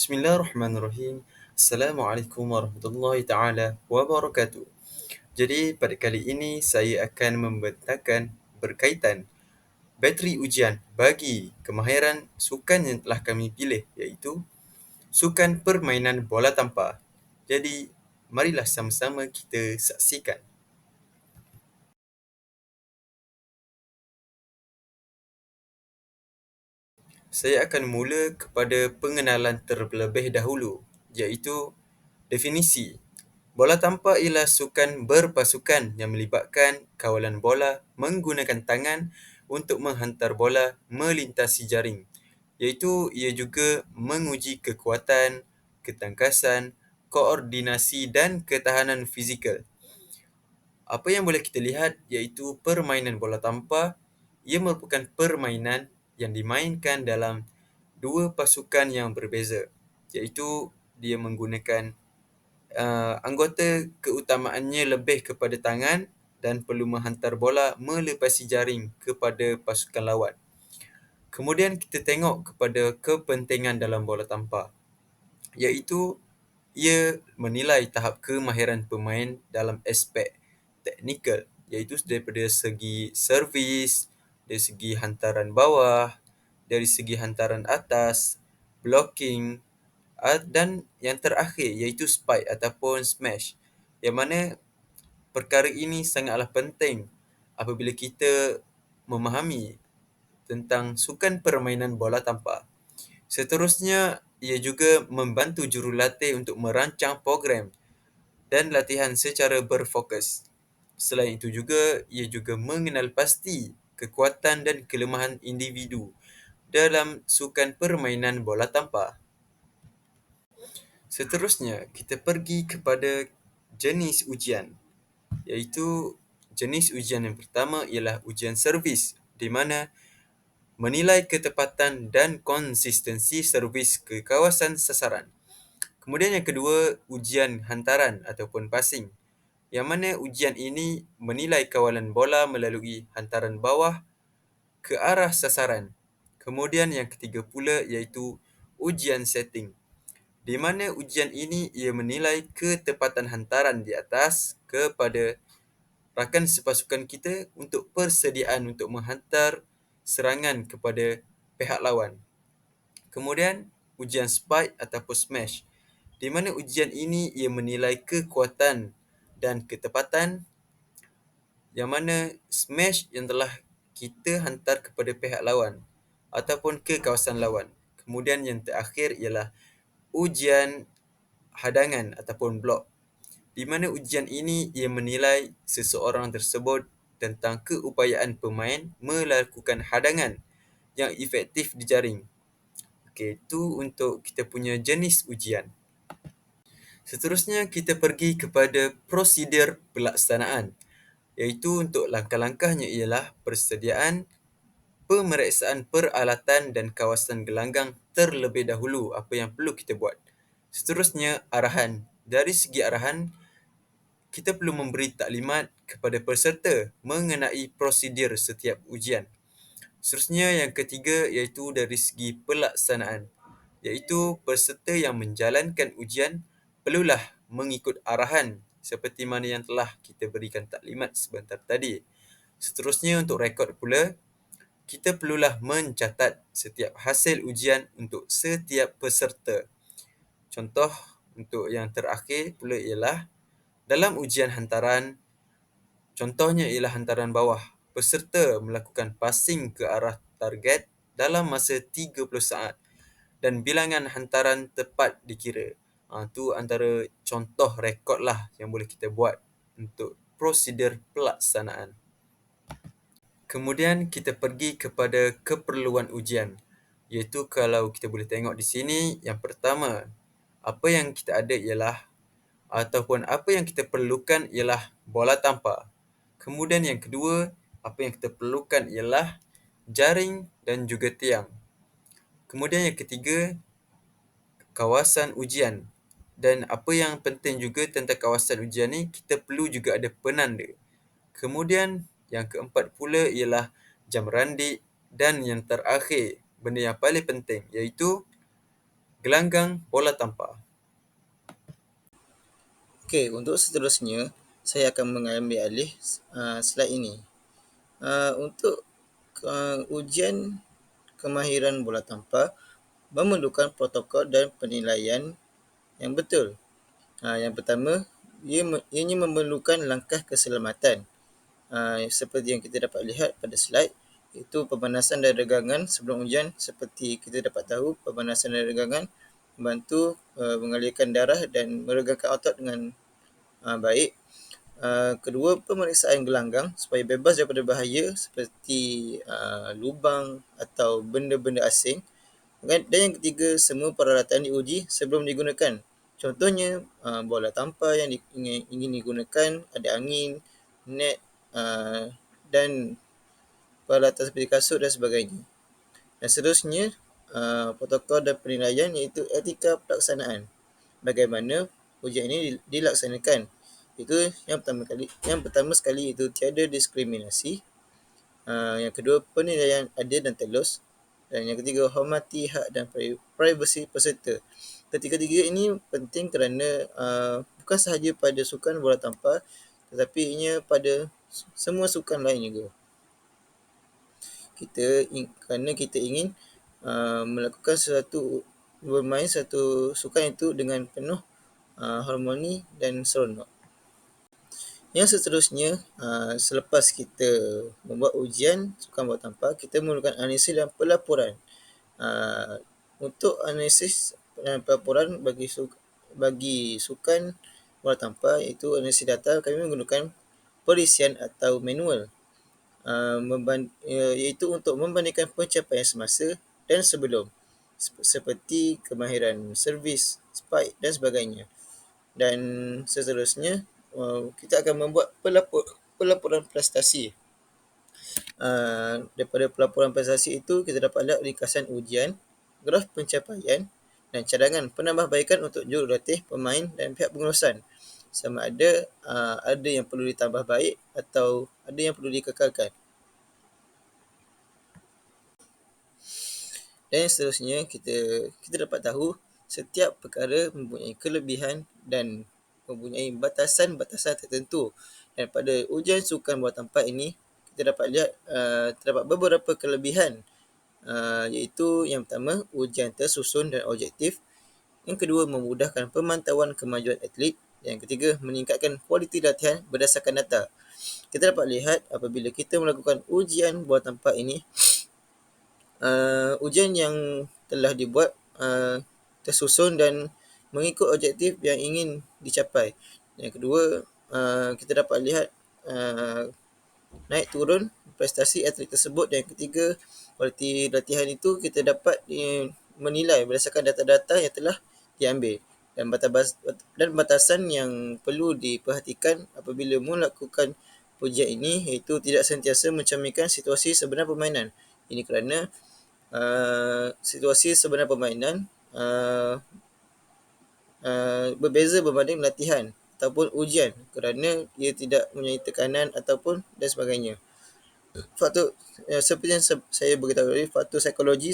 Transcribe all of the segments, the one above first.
Bismillahirrahmanirrahim. Assalamualaikum warahmatullahi taala wabarakatuh. Jadi pada kali ini saya akan membentangkan berkaitan bateri ujian bagi kemahiran sukan yang telah kami pilih, iaitu sukan permainan bola tampar. Jadi marilah sama-sama kita saksikan. Saya akan mula kepada pengenalan terlebih dahulu, iaitu definisi. Bola tampar ialah sukan berpasukan yang melibatkan kawalan bola menggunakan tangan untuk menghantar bola melintasi jaring, iaitu ia juga menguji kekuatan, ketangkasan, koordinasi dan ketahanan fizikal. Apa yang boleh kita lihat iaitu permainan bola tampar, ia merupakan permainan yang dimainkan dalam dua pasukan yang berbeza, iaitu dia menggunakan anggota keutamaannya lebih kepada tangan dan perlu menghantar bola melepasi jaring kepada pasukan lawan. Kemudian kita tengok kepada kepentingan dalam bola tampar, iaitu ia menilai tahap kemahiran pemain dalam aspek teknikal, iaitu daripada segi servis, dari segi hantaran bawah, dari segi hantaran atas, blocking, dan yang terakhir iaitu spike ataupun smash. Yang mana perkara ini sangatlah penting apabila kita memahami tentang sukan permainan bola tampar. Seterusnya, ia juga membantu jurulatih untuk merancang program dan latihan secara berfokus. Selain itu juga, ia juga mengenal pasti kekuatan dan kelemahan individu dalam sukan permainan bola tampar. Seterusnya, kita pergi kepada jenis ujian, iaitu jenis ujian yang pertama ialah ujian servis, di mana menilai ketepatan dan konsistensi servis ke kawasan sasaran. Kemudian yang kedua, ujian hantaran ataupun passing, yang mana ujian ini menilai kawalan bola melalui hantaran bawah ke arah sasaran. Kemudian yang ketiga pula iaitu ujian setting, di mana ujian ini ia menilai ketepatan hantaran di atas kepada rakan sepasukan kita untuk persediaan untuk menghantar serangan kepada pihak lawan. Kemudian ujian spike ataupun smash, di mana ujian ini ia menilai kekuatan dan ketepatan, yang mana smash yang telah kita hantar kepada pihak lawan ataupun ke kawasan lawan. Kemudian yang terakhir ialah ujian hadangan ataupun block, di mana ujian ini ia menilai seseorang tersebut tentang keupayaan pemain melakukan hadangan yang efektif di jaring. Okey, itu untuk kita punya jenis ujian. Seterusnya kita pergi kepada prosedur pelaksanaan, iaitu untuk langkah-langkahnya ialah persediaan, pemeriksaan peralatan dan kawasan gelanggang terlebih dahulu, apa yang perlu kita buat. Seterusnya, arahan. Dari segi arahan, kita perlu memberi taklimat kepada peserta mengenai prosedur setiap ujian. Seterusnya, yang ketiga iaitu dari segi pelaksanaan, iaitu peserta yang menjalankan ujian perlulah mengikut arahan seperti mana yang telah kita berikan taklimat sebentar tadi. Seterusnya, untuk rekod pula, kita perlulah mencatat setiap hasil ujian untuk setiap peserta. Contoh untuk yang terakhir pula ialah dalam ujian hantaran, contohnya ialah hantaran bawah. Peserta melakukan passing ke arah target dalam masa 30 saat dan bilangan hantaran tepat dikira. Itu antara contoh rekod lah yang boleh kita buat untuk prosedur pelaksanaan. Kemudian kita pergi kepada keperluan ujian, iaitu kalau kita boleh tengok di sini, yang pertama, apa yang kita ada ialah ataupun apa yang kita perlukan ialah bola tampar. Kemudian yang kedua, apa yang kita perlukan ialah jaring dan juga tiang. Kemudian yang ketiga, kawasan ujian. Dan apa yang penting juga tentang kawasan ujian ni, kita perlu juga ada penanda. Kemudian yang keempat pula ialah jam randik, dan yang terakhir, benda yang paling penting iaitu gelanggang bola tampar. Okey, untuk seterusnya, saya akan mengambil alih slide ini. Untuk ujian kemahiran bola tampar memerlukan protokol dan penilaian yang betul. Yang pertama, ianya memerlukan langkah keselamatan. Seperti yang kita dapat lihat pada slide, itu pemanasan dan regangan sebelum ujian. Seperti kita dapat tahu, pemanasan dan regangan membantu mengalirkan darah dan meregangkan otot dengan baik. Kedua, pemeriksaan gelanggang supaya bebas daripada bahaya seperti lubang atau benda-benda asing. Dan yang ketiga, semua peralatan diuji sebelum digunakan. Contohnya, bola tampar yang ingin digunakan, ada angin, net dan peralatan seperti kasut dan sebagainya. Dan seterusnya, protokol dan penilaian iaitu etika pelaksanaan. Bagaimana ujian ini dilaksanakan. Itu yang pertama sekali itu tiada diskriminasi. Yang kedua, penilaian adil dan telus. Dan yang ketiga, hormati hak dan privasi peserta. Ketiga-tiga ini penting kerana bukan sahaja pada sukan bola tampar, tetapi ianya pada semua sukan lain juga. Kerana kita ingin melakukan bermain satu sukan itu dengan penuh harmoni dan seronok. Yang seterusnya, selepas kita membuat ujian sukan bola tampar, kita memerlukan analisis dan pelaporan. Untuk analisis dan pelaporan bagi sukan bola tampar, iaitu analisis data, kami menggunakan perisian atau manual, iaitu untuk membandingkan pencapaian semasa dan sebelum, seperti kemahiran servis, spike dan sebagainya. Dan seterusnya, kita akan membuat pelaporan prestasi. Daripada pelaporan prestasi itu, kita dapat lihat ringkasan ujian, graf pencapaian dan cadangan penambahbaikan untuk jurulatih, pemain dan pihak pengurusan. Sama ada yang perlu ditambah baik atau ada yang perlu dikekalkan. Dan seterusnya, kita dapat tahu setiap perkara mempunyai kelebihan dan mempunyai batasan-batasan tertentu. Dan pada ujian sukan bola tampar ini, kita dapat lihat terdapat beberapa kelebihan, iaitu yang pertama, ujian tersusun dan objektif. Yang kedua, memudahkan pemantauan kemajuan atlet. Yang ketiga, meningkatkan kualiti latihan berdasarkan data. Kita dapat lihat apabila kita melakukan ujian bola tampar ini, ujian yang telah dibuat tersusun dan mengikut objektif yang ingin dicapai. Yang kedua, kita dapat lihat naik turun prestasi atlet tersebut. Dan yang ketiga, kualiti latihan itu kita dapat menilai berdasarkan data-data yang telah diambil. Dan batasan yang perlu diperhatikan apabila melakukan ujian ini, iaitu tidak sentiasa mencerminkan situasi sebenar permainan. Ini kerana situasi sebenar permainan berbeza berbanding latihan ataupun ujian, kerana ia tidak mempunyai tekanan ataupun dan sebagainya. Faktor seperti yang saya beritahu tadi, faktor psikologi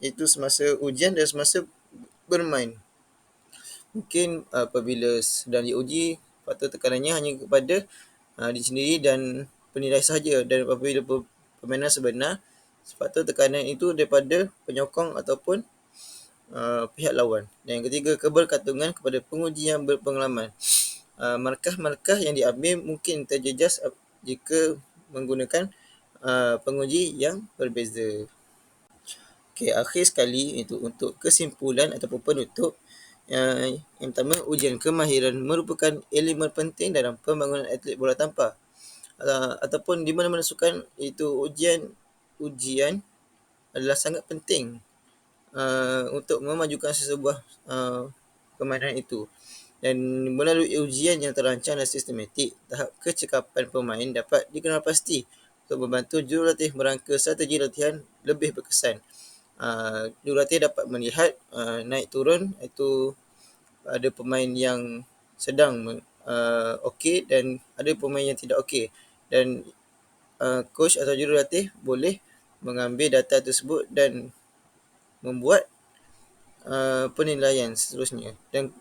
itu semasa ujian dan semasa bermain. Mungkin apabila sedang diuji, faktor tekanannya hanya kepada diri sendiri dan penilai sahaja. Dan apabila permainan sebenar, faktor tekanan itu daripada penyokong ataupun pihak lawan. Dan yang ketiga, kebergantungan kepada penguji yang berpengalaman. Markah-markah yang diambil mungkin terjejas jika menggunakan penguji yang berbeza. Okey, akhir sekali itu untuk kesimpulan ataupun penutup. Yang pertama, ujian kemahiran merupakan elemen penting dalam pembangunan atlet bola tampar. Ataupun di mana-mana sukan, itu ujian adalah sangat penting untuk memajukan sesebuah permainan itu. Dan melalui ujian yang terancang dan sistematik, tahap kecekapan pemain dapat dikenal pasti untuk membantu jurulatih merangka strategi latihan lebih berkesan. Jurulatih dapat melihat naik turun, itu ada pemain yang sedang okey dan ada pemain yang tidak okey. Dan coach atau jurulatih boleh mengambil data tersebut dan membuat penilaian seterusnya. Dan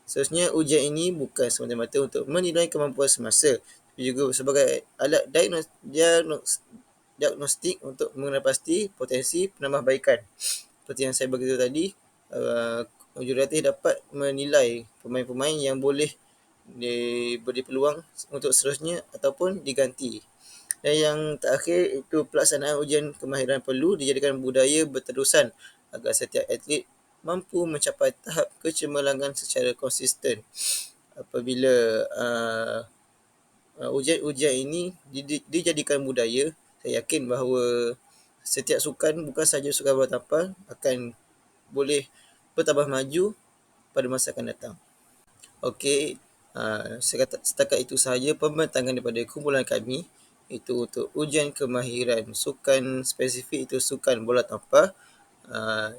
seterusnya ujian ini bukan semata-mata untuk menilai kemampuan semasa, tapi juga sebagai alat diagnostik untuk mengenal pasti potensi penambahbaikan. Seperti yang saya beritahu tadi, jurulatih dapat menilai pemain-pemain yang boleh diberi peluang untuk seterusnya ataupun diganti. Dan yang terakhir itu pelaksanaan ujian kemahiran perlu dijadikan budaya berterusan agar setiap atlet mampu mencapai tahap kecemerlangan secara konsisten. Apabila ujian-ujian ini dijadikan budaya, saya yakin bahawa setiap sukan, bukan sahaja sukan bola tampar, akan boleh bertambah maju pada masa akan datang. Okey, setakat itu sahaja pembintangan daripada kumpulan kami, itu untuk ujian kemahiran sukan spesifik, itu sukan bola tampar.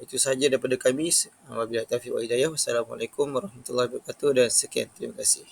Itu sahaja daripada kami. Wabillahi taufiq wal hidayah. Wassalamualaikum warahmatullahi wabarakatuh dan sekian. Terima kasih.